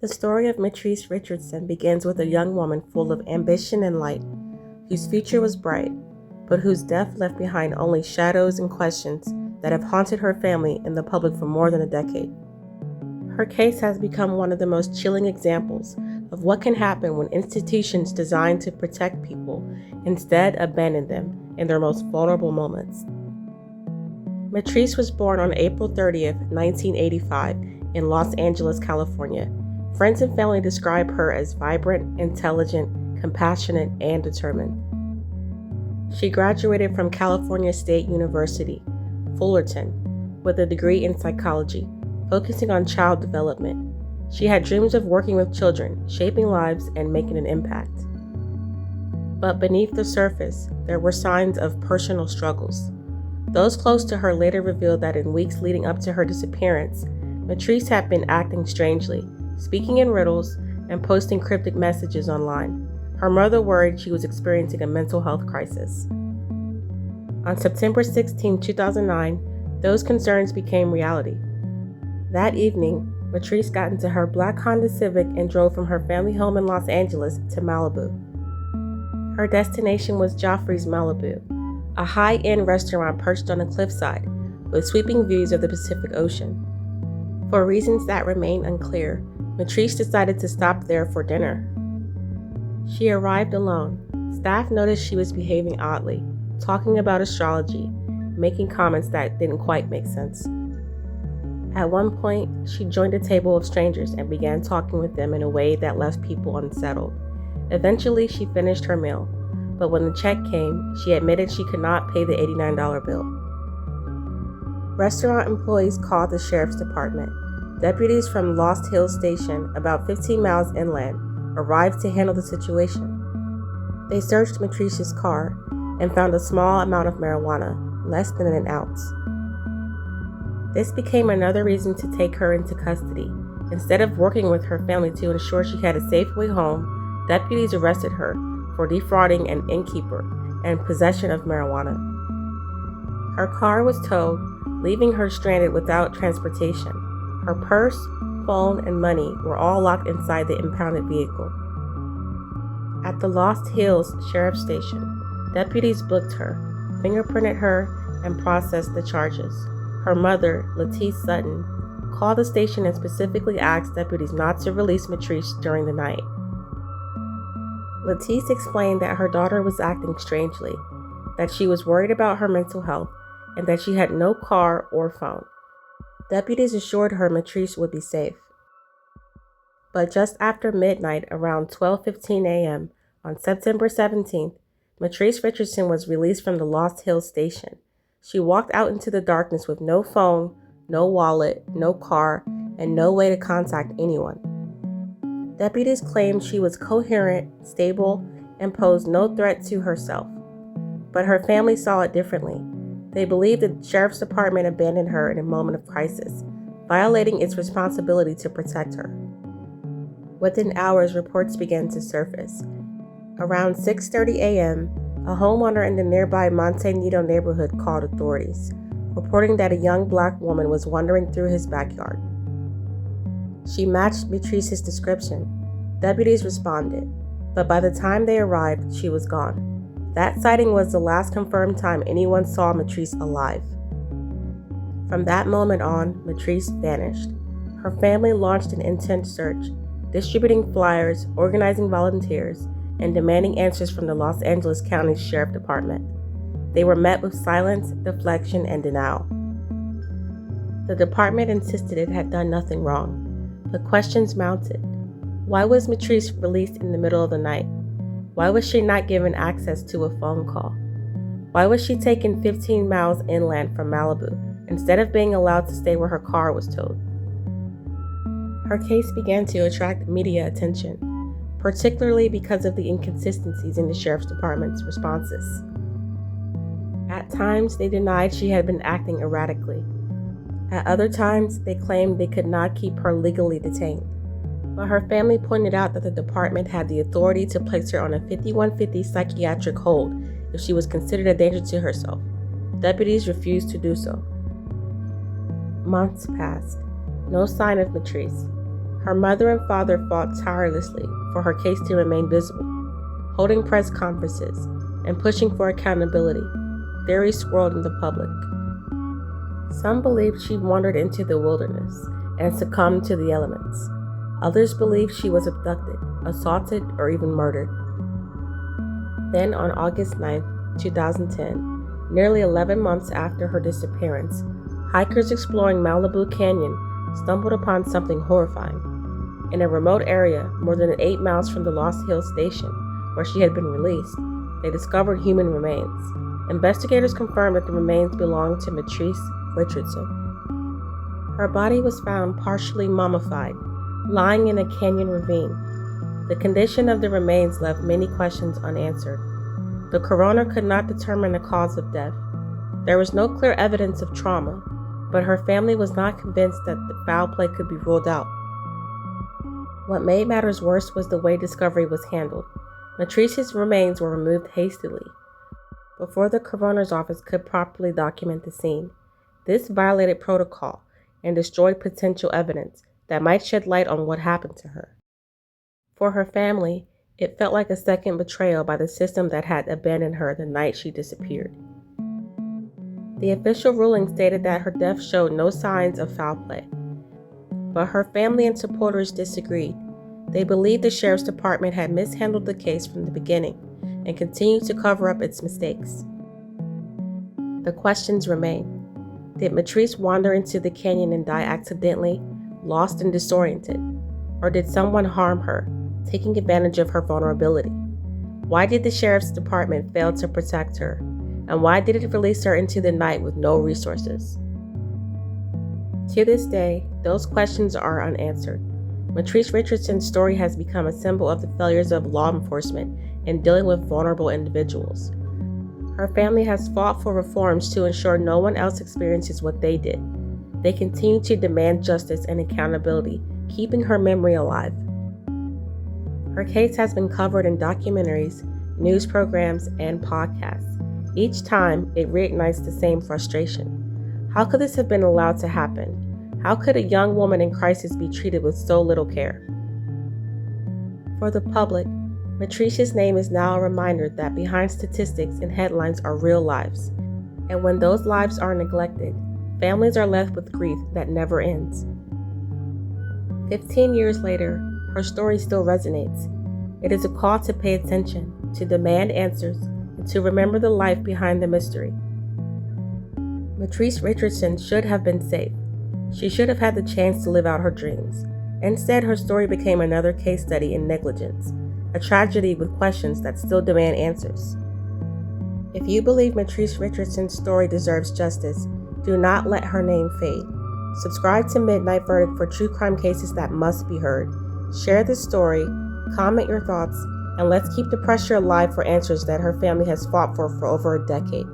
The story of Mitrice Richardson begins with a young woman full of ambition and light, whose future was bright, but whose death left behind only shadows and questions that have haunted her family and the public for more than a decade. Her case has become one of the most chilling examples of what can happen when institutions designed to protect people instead abandon them in their most vulnerable moments. Mitrice was born on April 30th, 1985, in Los Angeles, California. Friends and family describe her as vibrant, intelligent, compassionate, and determined. She graduated from California State University, Fullerton, with a degree in psychology, focusing on child development. She had dreams of working with children, shaping lives, and making an impact. But beneath the surface, there were signs of personal struggles. Those close to her later revealed that in weeks leading up to her disappearance, Mitrice had been acting strangely, speaking in riddles, and posting cryptic messages online. Her mother worried she was experiencing a mental health crisis. On September 16, 2009, those concerns became reality. That evening, Mitrice got into her black Honda Civic and drove from her family home in Los Angeles to Malibu. Her destination was Joffrey's Malibu, a high-end restaurant perched on a cliffside with sweeping views of the Pacific Ocean. For reasons that remain unclear, Mitrice decided to stop there for dinner. She arrived alone. Staff noticed she was behaving oddly, talking about astrology, making comments that didn't quite make sense. At one point, she joined a table of strangers and began talking with them in a way that left people unsettled. Eventually, she finished her meal, but when the check came, she admitted she could not pay the $89 bill. Restaurant employees called the sheriff's department. Deputies from Lost Hills Station, about 15 miles inland, arrived to handle the situation. They searched Mitrice's car and found a small amount of marijuana, less than an ounce. This became another reason to take her into custody. Instead of working with her family to ensure she had a safe way home, deputies arrested her for defrauding an innkeeper and possession of marijuana. Her car was towed, leaving her stranded without transportation. Her purse, phone, and money were all locked inside the impounded vehicle. At the Lost Hills Sheriff's Station, deputies booked her, fingerprinted her, and processed the charges. Her mother, Mitrice Sutton, called the station and specifically asked deputies not to release Mitrice during the night. Mitrice explained that her daughter was acting strangely, that she was worried about her mental health, and that she had no car or phone. Deputies assured her Mitrice would be safe. But just after midnight, around 12:15 a.m. on September 17th, Mitrice Richardson was released from the Lost Hills station. She walked out into the darkness with no phone, no wallet, no car, and no way to contact anyone. Deputies claimed she was coherent, stable, and posed no threat to herself. But her family saw it differently. They believed the sheriff's department abandoned her in a moment of crisis, violating its responsibility to protect her. Within hours, reports began to surface. Around 6:30 a.m., a homeowner in the nearby Monte Nido neighborhood called authorities, reporting that a young black woman was wandering through his backyard. She matched Mitrice's description. Deputies responded, but by the time they arrived, she was gone. That sighting was the last confirmed time anyone saw Mitrice alive. From that moment on, Mitrice vanished. Her family launched an intense search, distributing flyers, organizing volunteers, and demanding answers from the Los Angeles County Sheriff Department. They were met with silence, deflection, and denial. The department insisted it had done nothing wrong, but questions mounted. Why was Mitrice released in the middle of the night? Why was she not given access to a phone call? Why was she taken 15 miles inland from Malibu instead of being allowed to stay where her car was towed? Her case began to attract media attention, particularly because of the inconsistencies in the sheriff's department's responses. At times, they denied she had been acting erratically. At other times, they claimed they could not keep her legally detained. But her family pointed out that the department had the authority to place her on a 5150 psychiatric hold if she was considered a danger to herself. Deputies refused to do so. Months passed. No sign of Mitrice. Her mother and father fought tirelessly for her case to remain visible, holding press conferences and pushing for accountability. Theories swirled in the public. Some believed she wandered into the wilderness and succumbed to the elements. Others believed she was abducted, assaulted, or even murdered. Then on August 9, 2010, nearly 11 months after her disappearance, hikers exploring Malibu Canyon stumbled upon something horrifying. In a remote area, more than 8 miles from the Lost Hills station, where she had been released, they discovered human remains. Investigators confirmed that the remains belonged to Mitrice Richardson. Her body was found partially mummified, lying in a canyon ravine. The condition of the remains left many questions unanswered. The coroner could not determine the cause of death. There was no clear evidence of trauma, but her family was not convinced that the foul play could be ruled out. What made matters worse was the way discovery was handled. Mitrice's remains were removed hastily, before the coroner's office could properly document the scene. This violated protocol and destroyed potential evidence that might shed light on what happened to her. For her family, it felt like a second betrayal by the system that had abandoned her the night she disappeared. The official ruling stated that her death showed no signs of foul play, but her family and supporters disagreed. They believed the sheriff's department had mishandled the case from the beginning and continued to cover up its mistakes. The questions remain. Did Mitrice wander into the canyon and die accidentally, lost and disoriented? Or did someone harm her, taking advantage of her vulnerability? Why did the sheriff's department fail to protect her? And why did it release her into the night with no resources? To this day, those questions are unanswered. Mitrice Richardson's story has become a symbol of the failures of law enforcement in dealing with vulnerable individuals. Her family has fought for reforms to ensure no one else experiences what they did. They continue to demand justice and accountability, keeping her memory alive. Her case has been covered in documentaries, news programs, and podcasts. Each time, it reignites the same frustration. How could this have been allowed to happen? How could a young woman in crisis be treated with so little care? For the public, Mitrice's name is now a reminder that behind statistics and headlines are real lives. And when those lives are neglected, families are left with grief that never ends. 15 years later, her story still resonates. It is a call to pay attention, to demand answers, and to remember the life behind the mystery. Mitrice Richardson should have been safe. She should have had the chance to live out her dreams. Instead, her story became another case study in negligence, a tragedy with questions that still demand answers. If you believe Mitrice Richardson's story deserves justice, do not let her name fade. Subscribe to Midnight Verdict for true crime cases that must be heard. Share this story, comment your thoughts, and let's keep the pressure alive for answers that her family has fought for over a decade.